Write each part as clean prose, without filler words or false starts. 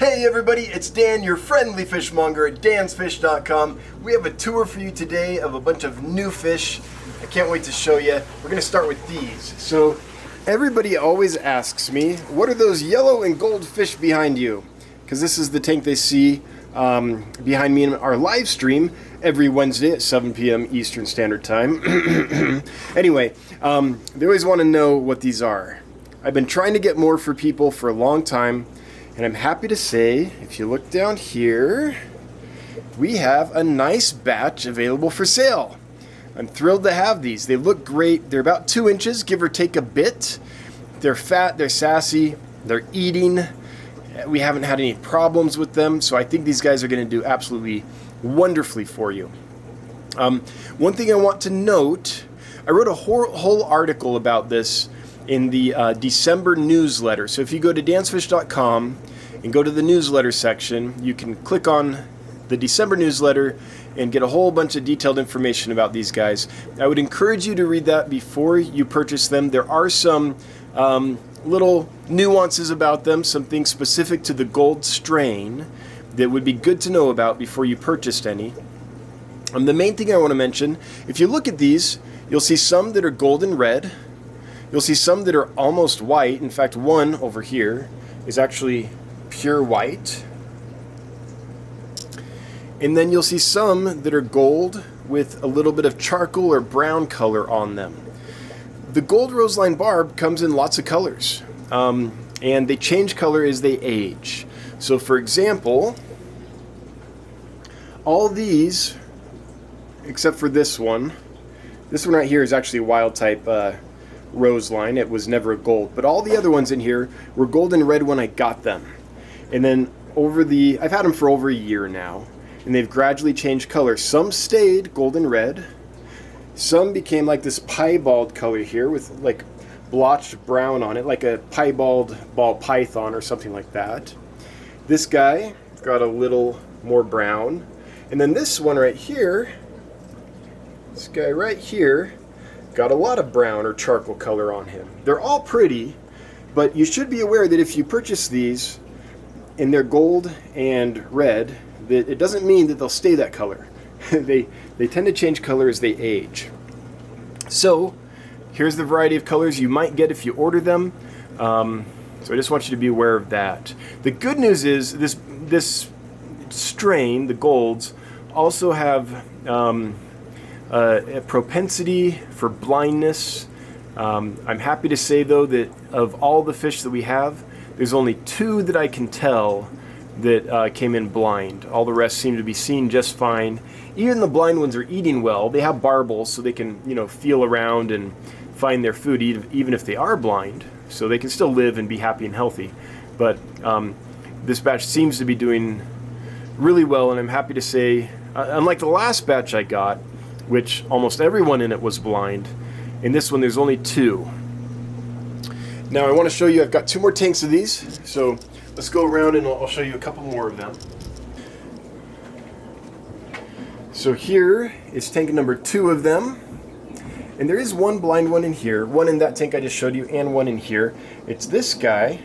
Hey everybody, it's Dan, your friendly fishmonger at dansfish.com. We have a tour for you today of a bunch of new fish. I can't wait to show you. We're going to start with these. So everybody always asks me, what are those yellow and gold fish behind you? Because this is the tank they see behind me in our live stream every Wednesday at 7 p.m. Eastern Standard Time. Anyway, they always want to know what these are. I've been trying to get more for people for a long time. And I'm happy to say, if you look down here, we have a nice batch available for sale. I'm thrilled to have these. They look great. They're about 2 inches, give or take a bit. They're fat, they're sassy, they're eating. We haven't had any problems with them, so I think these guys are going to do absolutely wonderfully for you. One thing I want to note, I wrote a whole article about this in the December newsletter. So if you go to dansfish.com and go to the newsletter section, you can click on the December newsletter and get a whole bunch of detailed information about these guys. I would encourage you to read that before you purchase them. There are some little nuances about them, some things specific to the gold strain that would be good to know about before you purchased any. The main thing I want to mention, if you look at these, you'll see some that are golden red. You'll see some that are almost white. In fact, one over here is actually pure white. And then you'll see some that are gold with a little bit of charcoal or brown color on them. The gold Roseline barb comes in lots of colors. And they change color as they age. So for example, all these, except for this one right here is actually wild type Roseline. It was never a gold, but all the other ones in here were golden red when I got them. And then I've had them for over a year now, and they've gradually changed color. Some stayed golden red, some became like this piebald color here with like blotched brown on it, like a piebald ball python or something like that. This guy got a little more brown, and then this one right here, this guy right here, got a lot of brown or charcoal color on him. They're all pretty, but you should be aware that if you purchase these and they're gold and red, that it doesn't mean that they'll stay that color. They tend to change color as they age. So here's the variety of colors you might get if you order them. So I just want you to be aware of that. The good news is this strain, the golds, also have a propensity for blindness. I'm happy to say though that of all the fish that we have, there's only 2 that I can tell that came in blind. All the rest seem to be seen just fine. Even the blind ones are eating well. They have barbels so they can, feel around and find their food even if they are blind. So they can still live and be happy and healthy. But this batch seems to be doing really well, and I'm happy to say, unlike the last batch I got, which almost everyone in it was blind, in this one there's only 2. Now I want to show you, I've got 2 more tanks of these, so let's go around and I'll show you a couple more of them. So here is tank number 2 of them, and there is one blind one in here, one in that tank I just showed you, and one in here. It's this guy,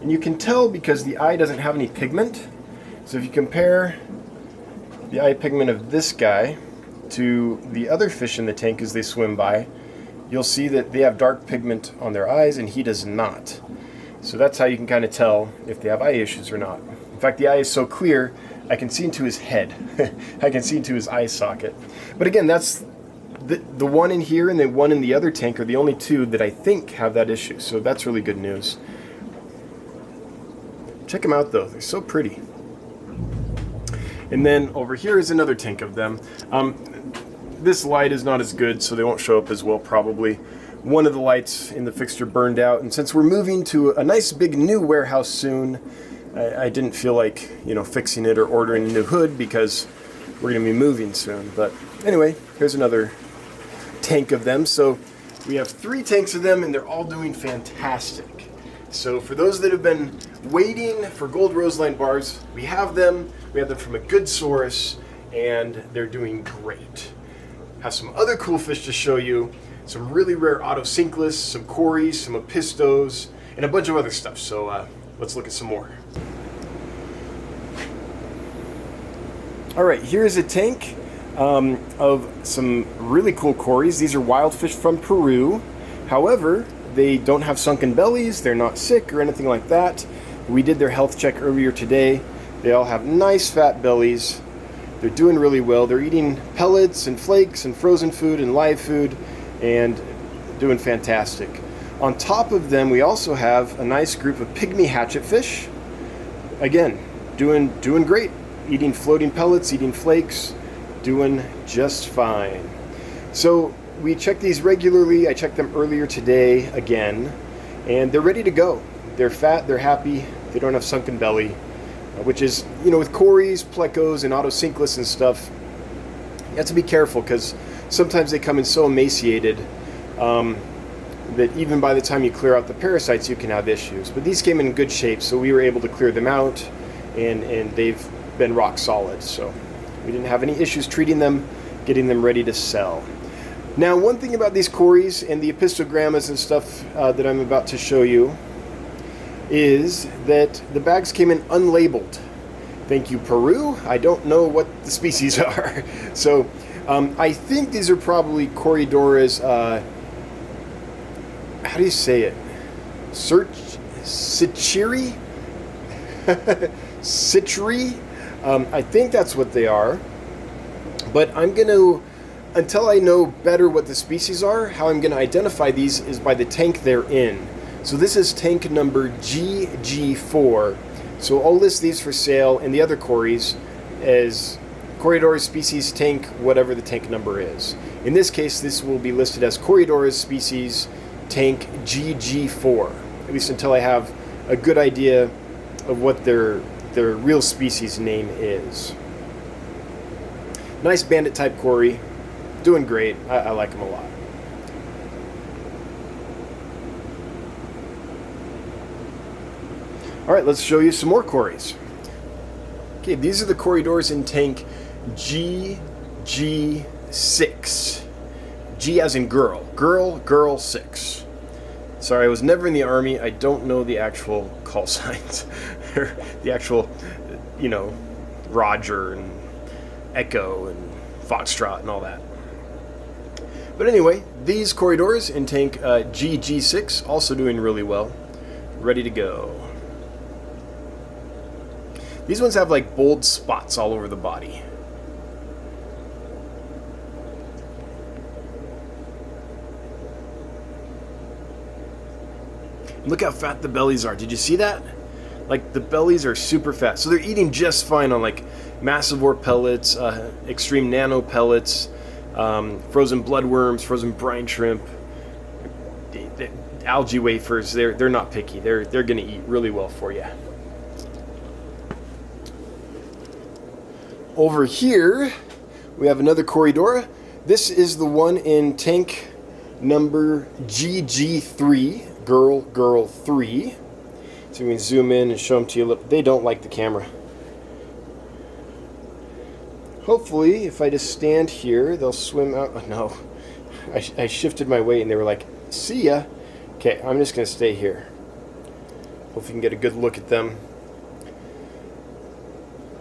and you can tell because the eye doesn't have any pigment. So if you compare the eye pigment of this guy to the other fish in the tank as they swim by, you'll see that they have dark pigment on their eyes and he does not. So that's how you can kind of tell if they have eye issues or not. In fact, the eye is so clear I can see into his head. I can see into his eye socket. But again, that's the one in here and the one in the other tank are the only 2 that I think have that issue. So that's really good news. Check them out though, they're so pretty. And then over here is another tank of them. This light is not as good, so they won't show up as well probably. One of the lights in the fixture burned out, and since we're moving to a nice big new warehouse soon, I didn't feel like fixing it or ordering a new hood because we're going to be moving soon. But anyway, here's another tank of them. So we have 3 tanks of them, and they're all doing fantastic. So for those that have been waiting for gold Roseline barbs, we have them. We have them from a good source, and they're doing great. Have some other cool fish to show you. Some really rare Otocinclus, some Corys, some Apistos, and a bunch of other stuff. So let's look at some more. Alright, here's a tank of some really cool Corys. These are wild fish from Peru. However, they don't have sunken bellies, they're not sick or anything like that. We did their health check earlier today. They all have nice fat bellies. They're doing really well. They're eating pellets and flakes and frozen food and live food and doing fantastic. On top of them, we also have a nice group of pygmy hatchetfish. Again, doing great. Eating floating pellets, eating flakes, doing just fine. So we check these regularly. I checked them earlier today again, and they're ready to go. They're fat, they're happy, they don't have sunken belly, which is, with Corys, plecos, and Otocinclus and stuff, you have to be careful because sometimes they come in so emaciated that even by the time you clear out the parasites, you can have issues. But these came in good shape, so we were able to clear them out, and they've been rock solid. So we didn't have any issues treating them, getting them ready to sell. Now, one thing about these Corys and the Apistogrammas and stuff that I'm about to show you is that the bags came in unlabeled. Thank you, Peru. I don't know what the species are. So I think these are probably Corydoras, how do you say it? Cichlids? Cichlids? I think that's what they are. But I'm going to, until I know better what the species are, how I'm going to identify these is by the tank they're in. So this is tank number GG4. So I'll list these for sale and the other Corys as Corydoras species tank, whatever the tank number is. In this case, this will be listed as Corydoras species tank GG4, at least until I have a good idea of what their real species name is. Nice bandit type Cory, doing great. I like them a lot. Alright, let's show you some more Corys. Okay, these are the Corydoras in tank GG6. G as in girl. Girl 6. Sorry, I was never in the army. I don't know the actual call signs. The actual, Roger and Echo and Foxtrot and all that. But anyway, these Corydoras in tank GG6 also doing really well. Ready to go. These ones have like bold spots all over the body. Look how fat the bellies are. Did you see that? Like, the bellies are super fat. So they're eating just fine on like massivore pellets, extreme nano pellets, frozen bloodworms, frozen brine shrimp, algae wafers. They're not picky. They're going to eat really well for you. Over here, we have another Corydora. This is the one in tank number GG3. Girl 3. So we can zoom in and show them to you. They don't like the camera. Hopefully, if I just stand here, they'll swim out. Oh, no. I shifted my weight and they were like, see ya. Okay, I'm just going to stay here. Hopefully you can get a good look at them.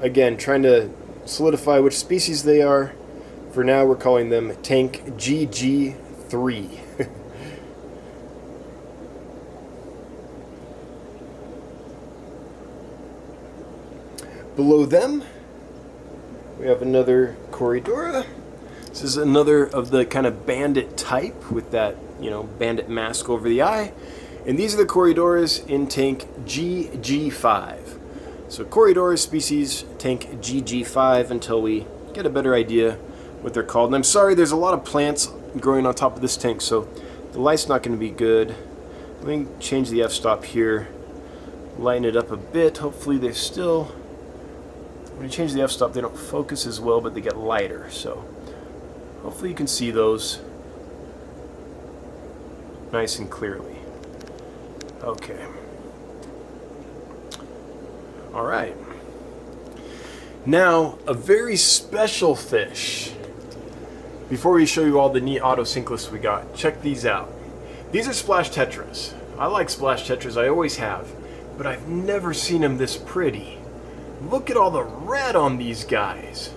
Again, trying to solidify which species they are. For now, we're calling them tank GG3. Below them, we have another Corydora. This is another of the kind of bandit type with that, bandit mask over the eye. And these are the Corydoras in tank GG5. So Corydoras species tank GG5 until we get a better idea what they're called. And I'm sorry, there's a lot of plants growing on top of this tank, so the light's not going to be good. Let me change the f-stop here, lighten it up a bit. Hopefully they're still... When you change the f-stop, they don't focus as well, but they get lighter. So hopefully you can see those nice and clearly. Okay. All right. Now, a very special fish. Before we show you all the neat Otocinclus we got, check these out. These are splash tetras. I like splash tetras, I always have, but I've never seen them this pretty. Look at all the red on these guys.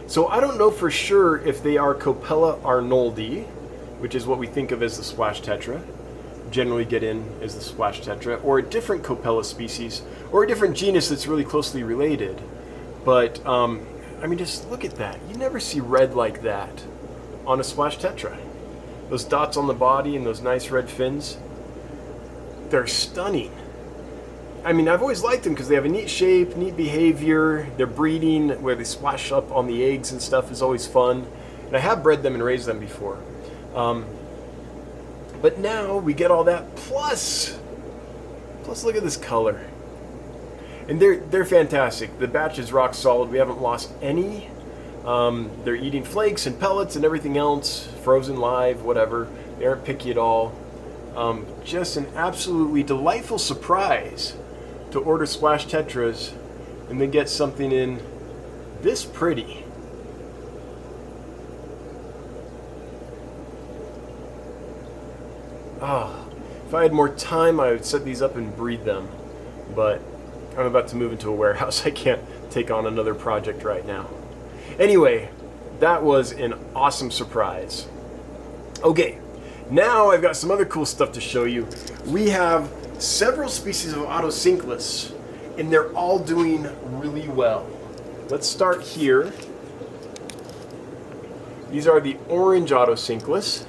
So I don't know for sure if they are Copella arnoldi, which is what we think of as the splash tetra, generally get in as the splash tetra, or a different Copella species, or a different genus that's really closely related. But, I mean, just look at that. You never see red like that on a splash tetra. Those dots on the body and those nice red fins, they're stunning. I mean, I've always liked them because they have a neat shape, neat behavior. Their breeding, where they splash up on the eggs and stuff, is always fun. And I have bred them and raised them before. But now we get all that, plus look at this color. And they're fantastic. The batch is rock solid. We haven't lost any. They're eating flakes and pellets and everything else, frozen, live, whatever. They aren't picky at all. Just an absolutely delightful surprise to order splash tetras and then get something in this pretty. If I had more time, I would set these up and breed them, but I'm about to move into a warehouse. I can't take on another project right now. Anyway, that was an awesome surprise. Okay, now I've got some other cool stuff to show you. We have several species of Otocinclus, and they're all doing really well. Let's start here. These are the orange Otocinclus.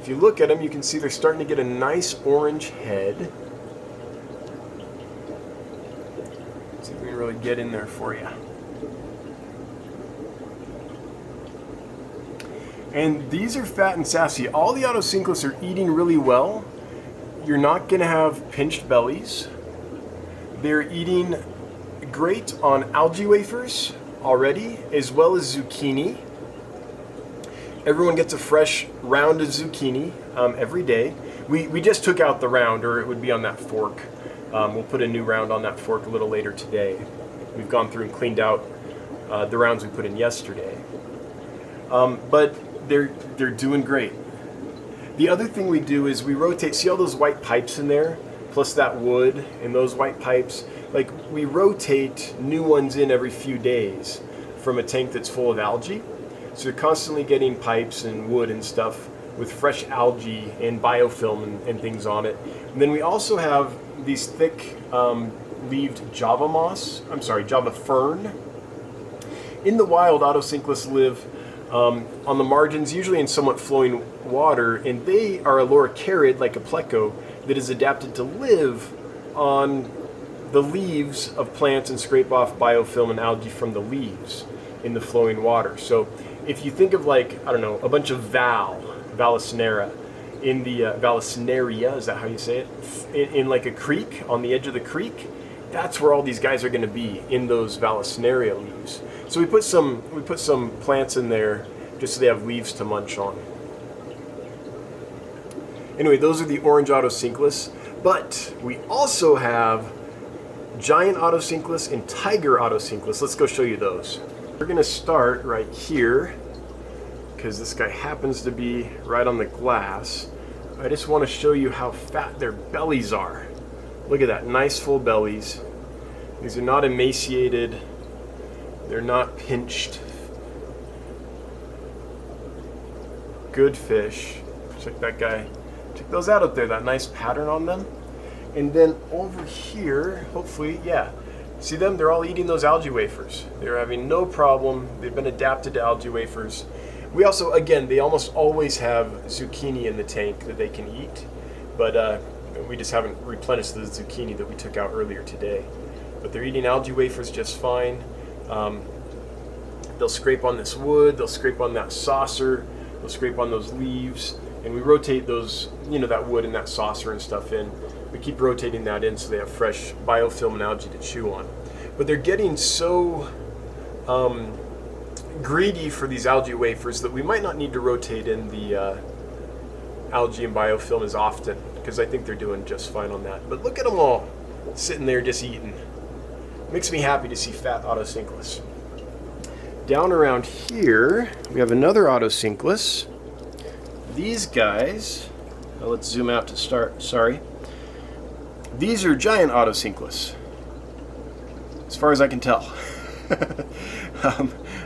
If you look at them, you can see they're starting to get a nice orange head. Let's see if we can really get in there for you. And these are fat and sassy. All the Otocinclus are eating really well. You're not going to have pinched bellies. They're eating great on algae wafers already, as well as zucchini. Everyone gets a fresh round of zucchini every day. We just took out the round, or it would be on that fork. We'll put a new round on that fork a little later today. We've gone through and cleaned out the rounds we put in yesterday. But they're doing great. The other thing we do is we rotate. See all those white pipes in there, plus that wood and those white pipes? Like, we rotate new ones in every few days from a tank that's full of algae. So you're constantly getting pipes and wood and stuff with fresh algae and biofilm and things on it. And then we also have these thick leaved Java fern. In the wild, Otocinclus live on the margins, usually in somewhat flowing water, and they are a lorocarid, like a pleco, that is adapted to live on the leaves of plants and scrape off biofilm and algae from the leaves in the flowing water. So if you think of, like, I don't know, a bunch of Vallisneria in the Vallisneria, is that how you say it? In like a creek, on the edge of the creek, that's where all these guys are going to be, in those Vallisneria leaves. So we put some plants in there just so they have leaves to munch on. Anyway, those are the orange Otocinclus, but we also have giant Otocinclus and tiger Otocinclus. Let's go show you those. We're going to start right here, because this guy happens to be right on the glass. I just want to show you how fat their bellies are. Look at that, nice full bellies. These are not emaciated. They're not pinched. Good fish. Check that guy. Check those out up there, that nice pattern on them. And then over here, hopefully, yeah. See them? They're all eating those algae wafers. They're having no problem. They've been adapted to algae wafers. We also, again, they almost always have zucchini in the tank that they can eat, but we just haven't replenished the zucchini that we took out earlier today. But they're eating algae wafers just fine. They'll scrape on this wood, they'll scrape on that saucer, they'll scrape on those leaves, and we rotate those, that wood and that saucer and stuff in. We keep rotating that in so they have fresh biofilm and algae to chew on. But they're getting so greedy for these algae wafers that we might not need to rotate in the algae and biofilm as often, because I think they're doing just fine on that. But look at them all sitting there just eating. Makes me happy to see fat Otocinclus. Down around here, we have another Otocinclus. These guys, let's zoom out to start, sorry. These are giant Otocinclus, as far as I can tell.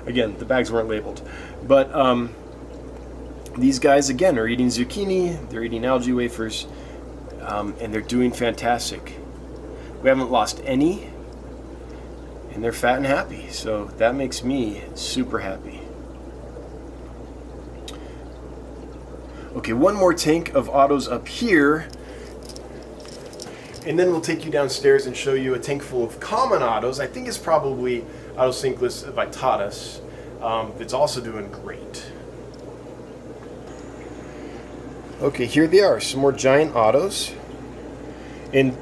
Again, the bags weren't labeled. But these guys, again, are eating zucchini, they're eating algae wafers, and they're doing fantastic. We haven't lost any, and they're fat and happy, so that makes me super happy. Okay, one more tank of autos up here, and then we'll take you downstairs and show you a tank full of common autos. I think it's probably Otocinclus Varieties. It's also doing great. Okay, here they are, some more giant autos. And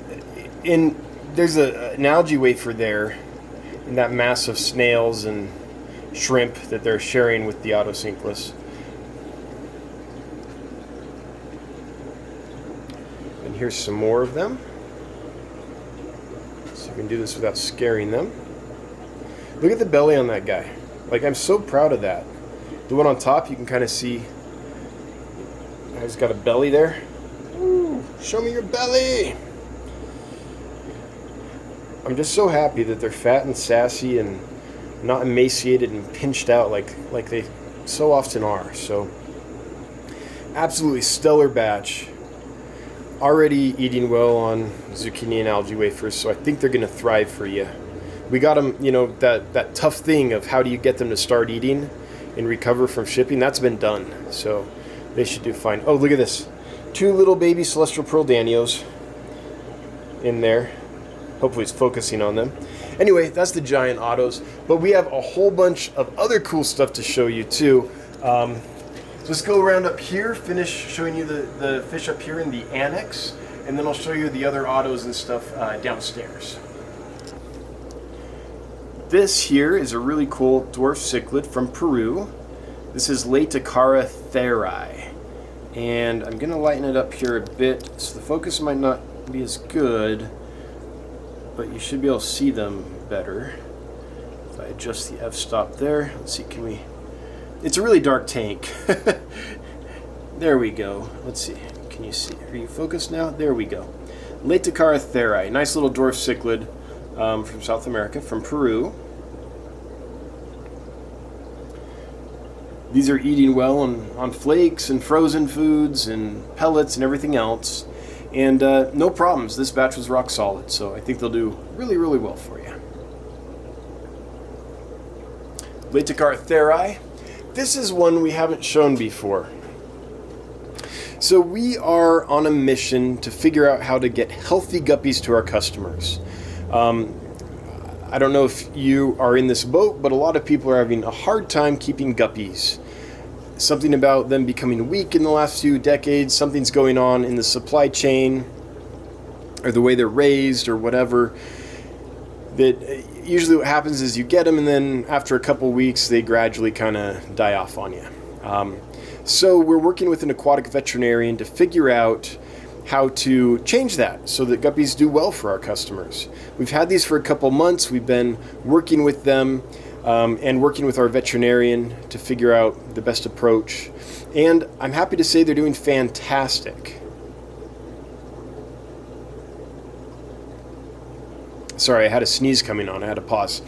there's an algae wafer there in that mass of snails and shrimp that they're sharing with the Otocinclus. And here's some more of them. So we can do this without scaring them. Look at the belly on that guy. Like, I'm so proud of that. The one on top, you can kind of see he's got a belly there. Ooh, show me your belly. I'm just so happy that they're fat and sassy and not emaciated and pinched out like they so often are. So, absolutely stellar batch. Already eating well on zucchini and algae wafers, so I think they're going to thrive for you. We got them, you know, that tough thing of how do you get them to start eating and recover from shipping. That's been done, so they should do fine. Oh, look at this. 2 little baby celestial pearl Danios in there. Hopefully it's focusing on them. Anyway, that's the giant autos, but we have a whole bunch of other cool stuff to show you too. So let's go around up here, finish showing you the fish up here in the annex, and then I'll show you the other autos and stuff downstairs. This here is a really cool dwarf cichlid from Peru. This is Cichlids, and I'm going to lighten it up here a bit, so the focus might not be as good, but you should be able to see them better. If I adjust the f-stop there, let's see, can we... It's a really dark tank. There we go. Let's see, can you see? Are you focused now? There we go. Cichlids, nice little dwarf cichlid. From South America, from Peru. These are eating well on flakes and frozen foods and pellets and everything else. And no problems. This batch was rock solid, so I think they'll do really, really well for you. Cichlids. This is one we haven't shown before. So we are on a mission to figure out how to get healthy guppies to our customers. I don't know if you are in this boat, but a lot of people are having a hard time keeping guppies. Something about them becoming weak in the last few decades, something's going on in the supply chain, or the way they're raised, or whatever. That usually what happens is you get them, and then after a couple weeks, they gradually kind of die off on you. So we're working with an aquatic veterinarian to figure out how to change that so that guppies do well for our customers. We've had these for a couple months. We've been working with them and working with our veterinarian to figure out the best approach. And I'm happy to say they're doing fantastic. Sorry, I had a sneeze coming on. I had to pause.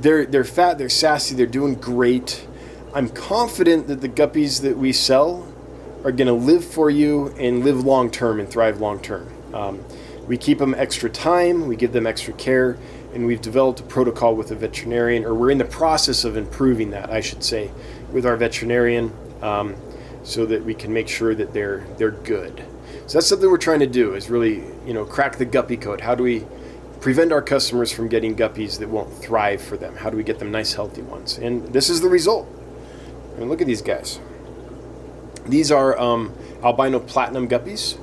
They're fat, they're sassy, they're doing great. I'm confident that the guppies that we sell are going to live for you and live long term and thrive long term. We keep them extra time, we give them extra care, and we've developed a protocol with a veterinarian, or we're in the process of improving that, I should say, with our veterinarian, so that we can make sure that they're good. So that's something we're trying to do, is really, crack the guppy code. How do we prevent our customers from getting guppies that won't thrive for them? How do we get them nice, healthy ones? And this is the result. I mean, look at these guys. These are albino platinum guppies.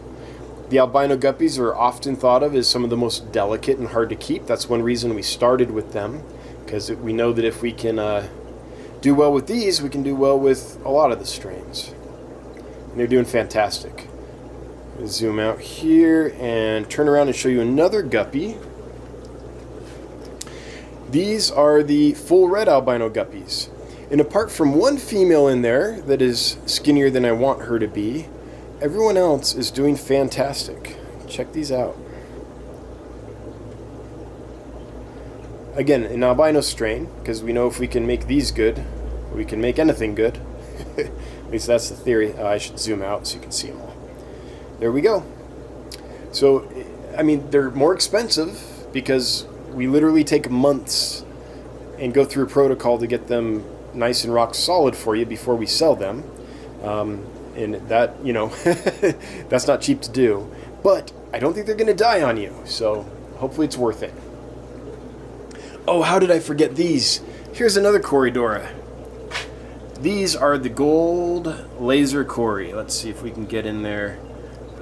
The albino guppies are often thought of as some of the most delicate and hard to keep. That's one reason we started with them, because we know that if we can do well with these, we can do well with a lot of the strains. And they're doing fantastic. Zoom out here and turn around and show you another guppy. These are the full red albino guppies. And apart from one female in there that is skinnier than I want her to be, everyone else is doing fantastic. Check these out. again, an albino strain, because we know if we can make these good, we can make anything good. At least that's the theory. I should zoom out so you can see them all. There we go. So, I mean, they're more expensive because we literally take months and go through a protocol to get them nice and rock solid for you before we sell them. And that, you know, that's not cheap to do. But I don't think they're going to die on you, so hopefully it's worth it. Oh, how did I forget these? Here's another Corydora. These are the gold laser Cory. Let's see if we can get in there.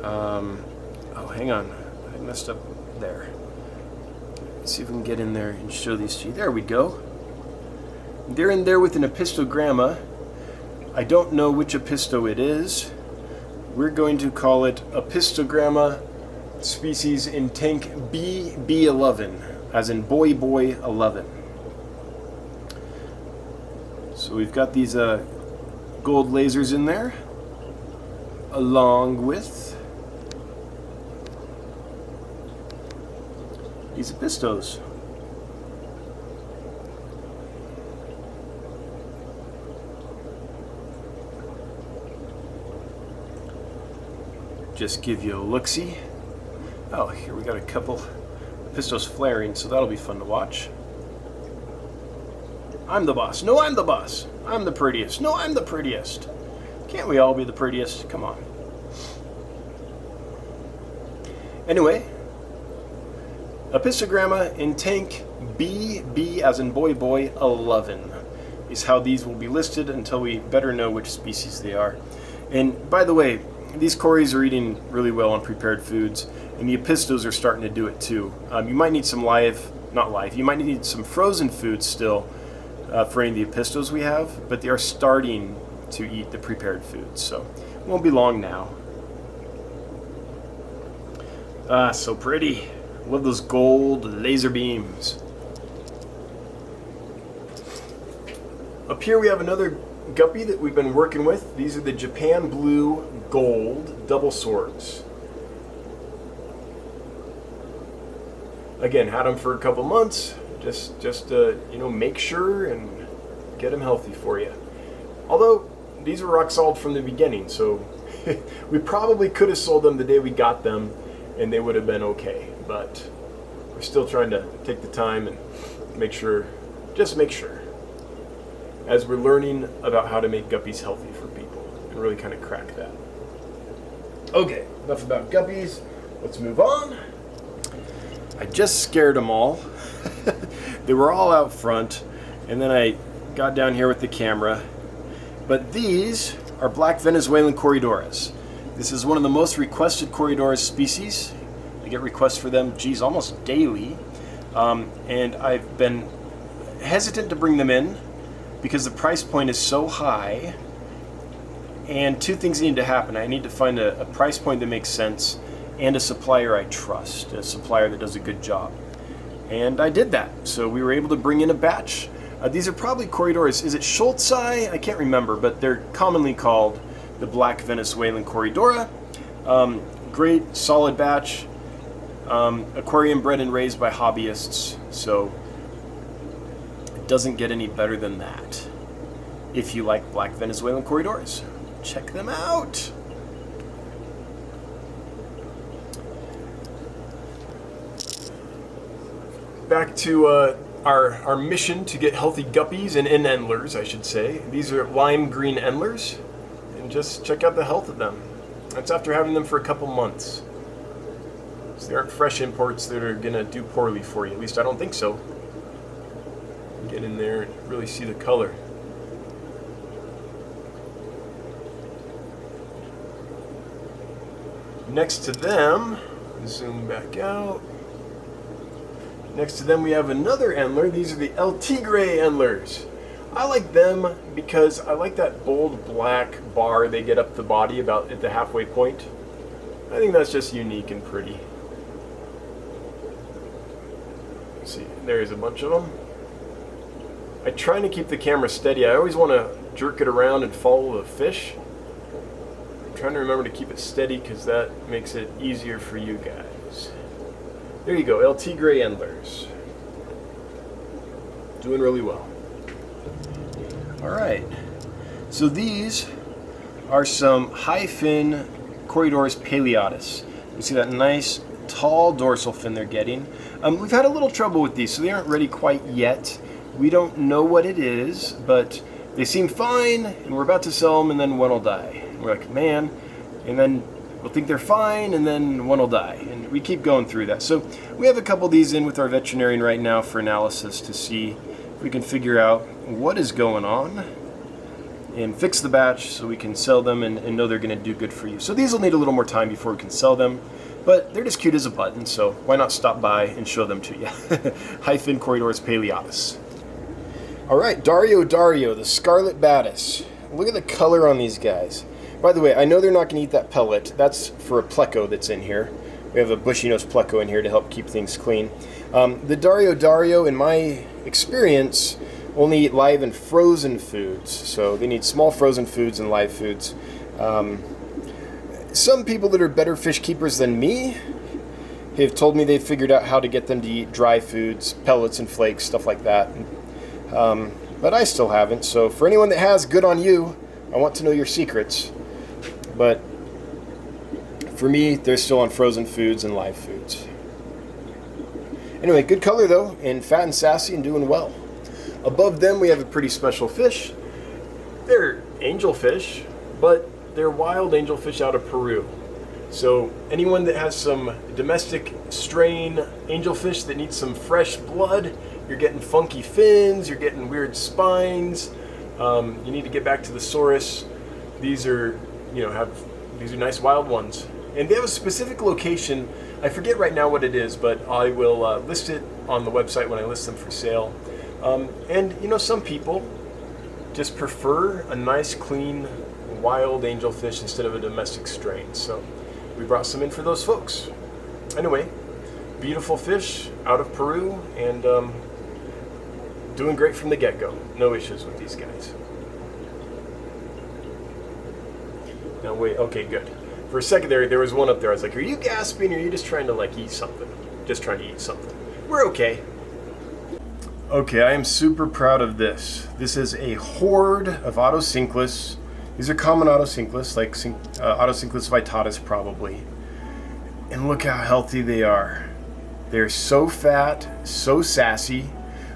Oh, hang on. I messed up there. Let's see if we can get in there and show these to you. There we go. They're in there with an Apistogramma. I don't know which Apisto it is. We're going to call it Apistogramma species in tank B11, as in boy 11. So we've got these gold lasers in there, along with these Apistos. Just give you a look-see. Oh, here we got a couple Apistos flaring, so that'll be fun to watch. I'm the boss. No, I'm the boss. I'm the prettiest. No, I'm the prettiest. Can't we all be the prettiest? Come on. Anyway, Apistogramma in tank B as in boy 11 is how these will be listed until we better know which species they are. And by the way, these Corys are eating really well on prepared foods, and the Apistos are starting to do it too. You might need some you might need some frozen foods still for any of the Apistos we have, but they are starting to eat the prepared foods, so it won't be long now. Ah, so pretty. Love those gold laser beams. Up here we have another Guppy that we've been working with. These are the Japan Blue Gold Double Swords. Again, had them for a couple months. Just you know, make sure and get them healthy for you. Although these were rock solid from the beginning, so we probably could have sold them the day we got them, and they would have been okay. But we're still trying to take the time and make sure, just make sure, as we're learning about how to make guppies healthy for people and really kind of crack that. Okay, enough about guppies. Let's move on. I just scared them all. They were all out front, and then I got down here with the camera. But these are black Venezuelan Corrydoras. This is one of the most requested Corrydoras species. I get requests for them, geez, almost daily. And I've been hesitant to bring them in because the price point is so high. And two things need to happen. I need to find a price point that makes sense and a supplier I trust, a supplier that does a good job. And I did that. So we were able to bring in a batch. These are probably Corrydoras. Is it Schultzi? I can't remember, but they're commonly called the black Venezuelan Corrydora. Great, solid batch. Aquarium bred and raised by hobbyists, so it doesn't get any better than that. If you like black Venezuelan Corrydoras, check them out. Back to our mission to get healthy guppies and Endlers, I should say. These are lime green Endlers, and just check out the health of them. That's after having them for a couple months. So they aren't fresh imports that are gonna do poorly for you. At least I don't think so. Get in there and really see the color. Next to them, zoom back out. Next to them we have another Endler. These are the El Tigre Endlers. I like them because I like that bold black bar they get up the body about at the halfway point. I think that's just unique and pretty. Let's see, there's a bunch of them. I'm trying to keep the camera steady. I always want to jerk it around and follow the fish. I'm trying to remember to keep it steady because that makes it easier for you guys. There you go, El Tigre Endlers. Doing really well. All right. So these are some high fin Corydoras paleatus. You see that nice tall dorsal fin they're getting. We've had a little trouble with these, so they aren't ready quite yet. We don't know what it is, but they seem fine, and we're about to sell them, and then one will die. And we're like, man, and then we'll think they're fine, and then one will die. And we keep going through that. So we have a couple of these in with our veterinarian right now for analysis to see if we can figure out what is going on and fix the batch so we can sell them and know they're going to do good for you. So these will need a little more time before we can sell them, but they're just cute as a button, so why not stop by and show them to you. Fin Corydoras paleatus. All right, Dario, the Scarlet Badis. Look at the color on these guys. By the way, I know they're not going to eat that pellet. That's for a pleco that's in here. We have a bushy-nosed pleco in here to help keep things clean. The Dario, in my experience, only eat live and frozen foods. So they need small frozen foods and live foods. Some people that are better fish keepers than me have told me they've figured out how to get them to eat dry foods, pellets and flakes, stuff like that. But I still haven't. So for anyone that has, good on you. I want to know your secrets. But for me, they're still on frozen foods and live foods. Anyway, good color though, and fat and sassy and doing well. Above them, we have a pretty special fish. They're angelfish, but they're wild angelfish out of Peru. So anyone that has some domestic strain angelfish that needs some fresh blood, you're getting funky fins, you're getting weird spines, you need to get back to the source. These are, these are nice wild ones. And they have a specific location. I forget right now what it is, but I will list it on the website when I list them for sale. And some people just prefer a nice, clean, wild angelfish instead of a domestic strain. So we brought some in for those folks. Anyway, beautiful fish out of Peru, and doing great from the get-go. No issues with these guys. Now wait, okay, good. For a second there was one up there. I was like, are you gasping or are you just trying to eat something? Just trying to eat something. We're okay. Okay, I am super proud of this. This is a horde of Otocinclus. These are common Otocinclus, like Otocinclus vittatus probably. And look how healthy they are. They're so fat, so sassy.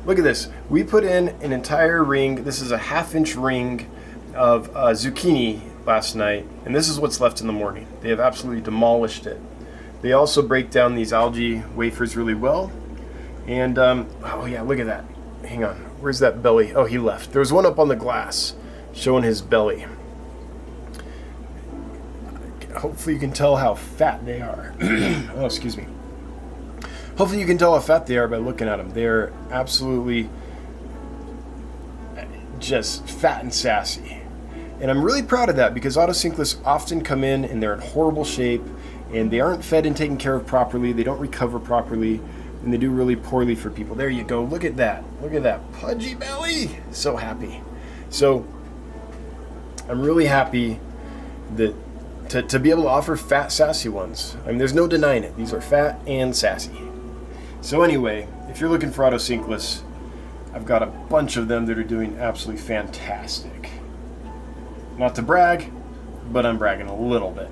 Look at this. We put in an entire ring. This is a 1/2-inch ring of zucchini last night, and this is what's left in the morning. They have absolutely demolished it. They also break down these algae wafers really well. And, oh yeah, look at that. Hang on. Where's that belly? Oh, he left. There was one up on the glass showing his belly. Hopefully you can tell how fat they are. Oh, excuse me. Hopefully you can tell how fat they are by looking at them. They're absolutely just fat and sassy. And I'm really proud of that because Otocinclus often come in and they're in horrible shape and they aren't fed and taken care of properly. They don't recover properly. And they do really poorly for people. There you go. Look at that. Look at that pudgy belly. So happy. So I'm really happy that to be able to offer fat, sassy ones. I mean, there's no denying it. These are fat and sassy. So anyway, if you're looking for Otocinclus, I've got a bunch of them that are doing absolutely fantastic. Not to brag, but I'm bragging a little bit.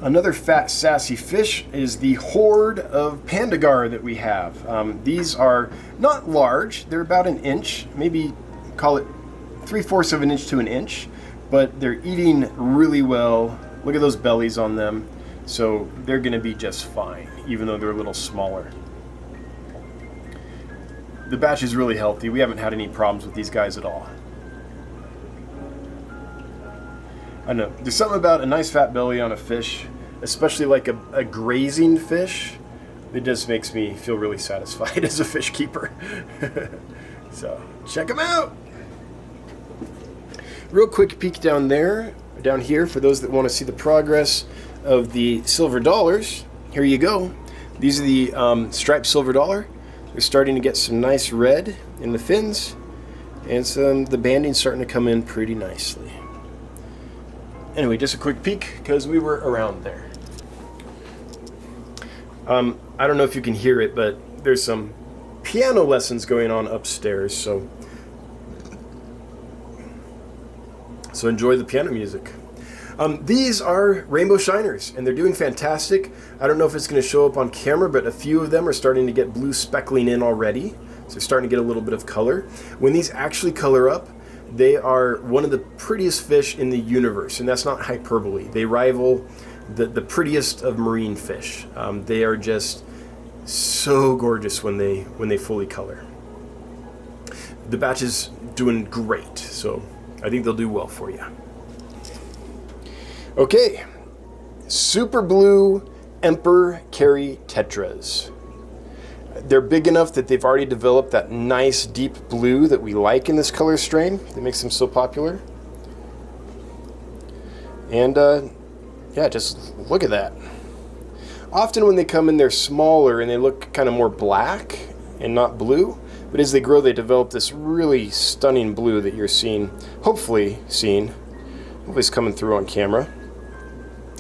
Another fat, sassy fish is the horde of Pandagar that we have. These are not large. They're about 1 inch, maybe call it 3/4 of an inch to 1 inch, but they're eating really well. Look at those bellies on them. So they're going to be just fine, even though they're a little smaller. The batch is really healthy. We haven't had any problems with these guys at all. I know. There's something about a nice fat belly on a fish, especially like a grazing fish, it just makes me feel really satisfied as a fish keeper. So, check them out! Real quick peek down here, for those that want to see the progress of the silver dollars. Here you go. These are the striped silver dollar. They're starting to get some nice red in the fins, and the banding's starting to come in pretty nicely. Anyway, just a quick peek because we were around there. I don't know if you can hear it, but there's some piano lessons going on upstairs, so enjoy the piano music. These are rainbow shiners, and they're doing fantastic. I don't know if it's going to show up on camera, but a few of them are starting to get blue speckling in already. So they're starting to get a little bit of color. When these actually color up, they are one of the prettiest fish in the universe, and that's not hyperbole. They rival the prettiest of marine fish. They are just so gorgeous when they fully color. The batch is doing great, so I think they'll do well for you. Okay, super blue Emperor Carry Tetras. They're big enough that they've already developed that nice deep blue that we like in this color strain that makes them so popular. And yeah, just look at that. Often when they come in, they're smaller and they look kind of more black and not blue. But as they grow, they develop this really stunning blue that you're seeing, hopefully it's coming through on camera.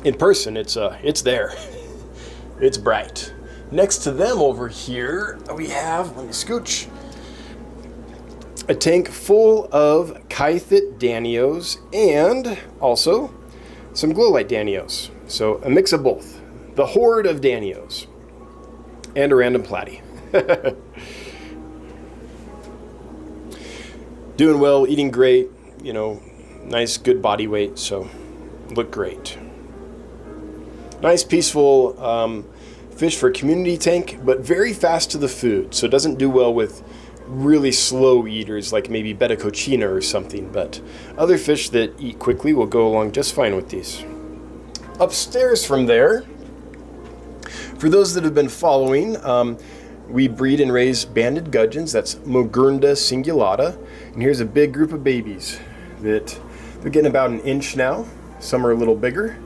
In person, it's there. It's bright. Next to them over here, we have, let me scooch, a tank full of Kythit Danios and also some glow light Danios. So a mix of both. The horde of Danios and a random platy. Doing well, eating great, you know, nice good body weight, so look great. Nice peaceful fish for a community tank, but very fast to the food, so it doesn't do well with really slow eaters like maybe betta cochina or something, but other fish that eat quickly will go along just fine with these. Upstairs from there, for those that have been following, we breed and raise banded gudgeons. That's Mogurna cingulata, and here's a big group of babies that they're getting about an inch now. Some are a little bigger,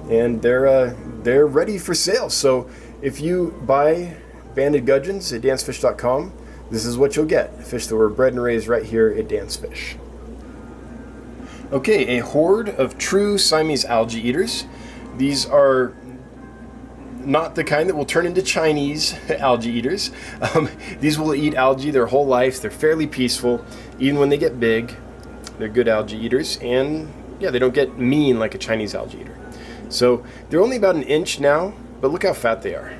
and they're ready for sale. So if you buy banded gudgeons at dancefish.com, this is what you'll get. Fish that were bred and raised right here at Dancefish. Okay, a horde of true Siamese algae eaters. These are not the kind that will turn into Chinese algae eaters. These will eat algae their whole life. They're fairly peaceful. Even when they get big, they're good algae eaters. And yeah, they don't get mean like a Chinese algae eater. So they're only about an inch now, but look how fat they are.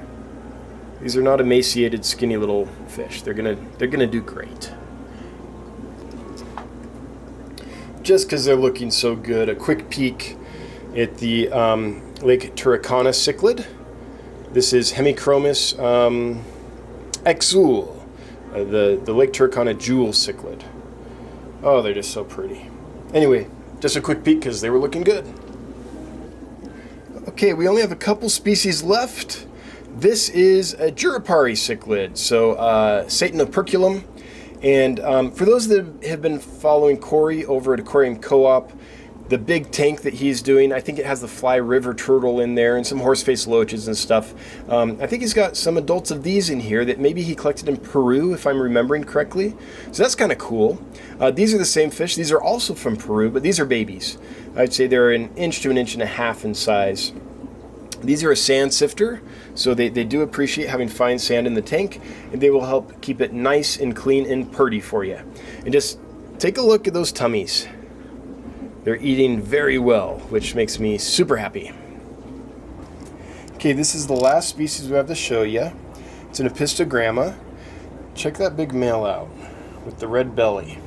These are not emaciated, skinny little fish. They're gonna do great. Just because they're looking so good, a quick peek at the Lake Turkana cichlid. This is Hemichromis exul, the Lake Turkana jewel cichlid. Oh, they're just so pretty. Anyway, just a quick peek because they were looking good. Okay, we only have a couple species left. This is a Jurapari cichlid, so Satan operculum. And for those that have been following Corey over at Aquarium Co-op, the big tank that he's doing, I think it has the fly river turtle in there and some horseface loaches and stuff. I think he's got some adults of these in here that maybe he collected in Peru, if I'm remembering correctly. So that's kind of cool. These are the same fish. These are also from Peru, but these are babies. I'd say they're an inch to an inch and a half in size. These are a sand sifter, so they do appreciate having fine sand in the tank, and they will help keep it nice and clean and purty for you. And just take a look at those tummies. They're eating very well, which makes me super happy. Okay, this is the last species we have to show you. It's an Apistogramma. Check that big male out with the red belly.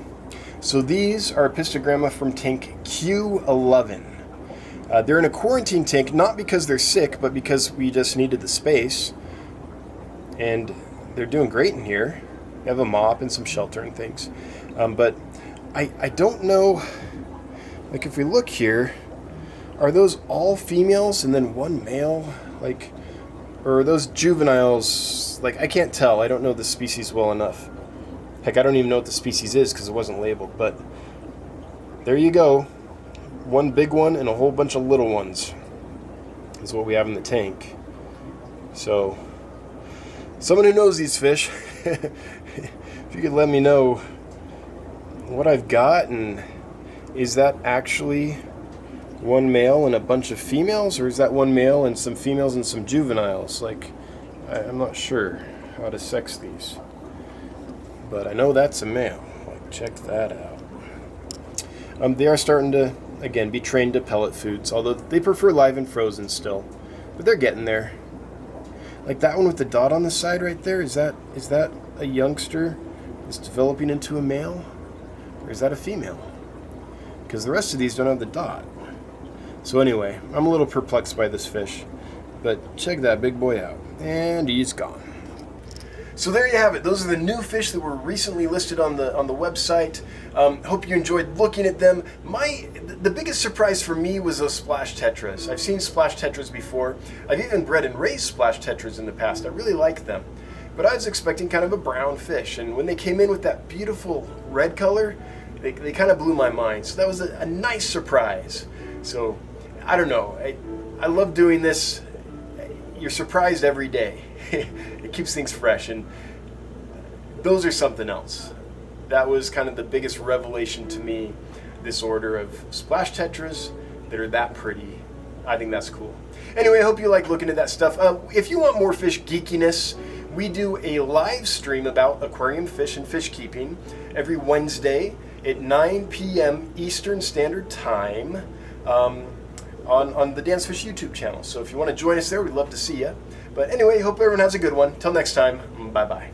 So these are Apistogramma from tank Q11. They're in a quarantine tank, not because they're sick, but because we just needed the space. And they're doing great in here. They have a mop and some shelter and things. But I don't know, like if we look here, are those all females and then one male? Like, or are those juveniles? Like, I can't tell. I don't know the species well enough. Heck, I don't even know what the species is because it wasn't labeled. But there you go. One big one and a whole bunch of little ones is what we have in the tank. So, someone who knows these fish, if you could let me know what I've got, and is that actually one male and a bunch of females, or is that one male and some females and some juveniles? Like, I'm not sure how to sex these. but I know that's a male. Like, check that out. They are starting to, again, be trained to pellet foods, although they prefer live and frozen still. But they're getting there. Like that one with the dot on the side right there, is that a youngster that's developing into a male? Or is that a female? Because the rest of these don't have the dot. So anyway, I'm a little perplexed by this fish. But check that big boy out. And he's gone. So there you have it. Those are the new fish that were recently listed on the website. Hope you enjoyed looking at them. The biggest surprise for me was those splash tetras. I've seen splash tetras before. I've even bred and raised splash tetras in the past. I really like them. But I was expecting kind of a brown fish, and when they came in with that beautiful red color, they kind of blew my mind. So that was a nice surprise. So I don't know. I love doing this. You're surprised every day. It keeps things fresh, and those are something else. That was kind of the biggest revelation to me, this order of splash tetras that are that pretty. I think that's cool. Anyway, I hope you like looking at that stuff. If you want more fish geekiness, we do a live stream about aquarium fish and fish keeping every Wednesday at 9 p.m. Eastern Standard Time on the Dance Fish YouTube channel. So if you want to join us there, we'd love to see you. But anyway, hope everyone has a good one. Till next time, bye-bye.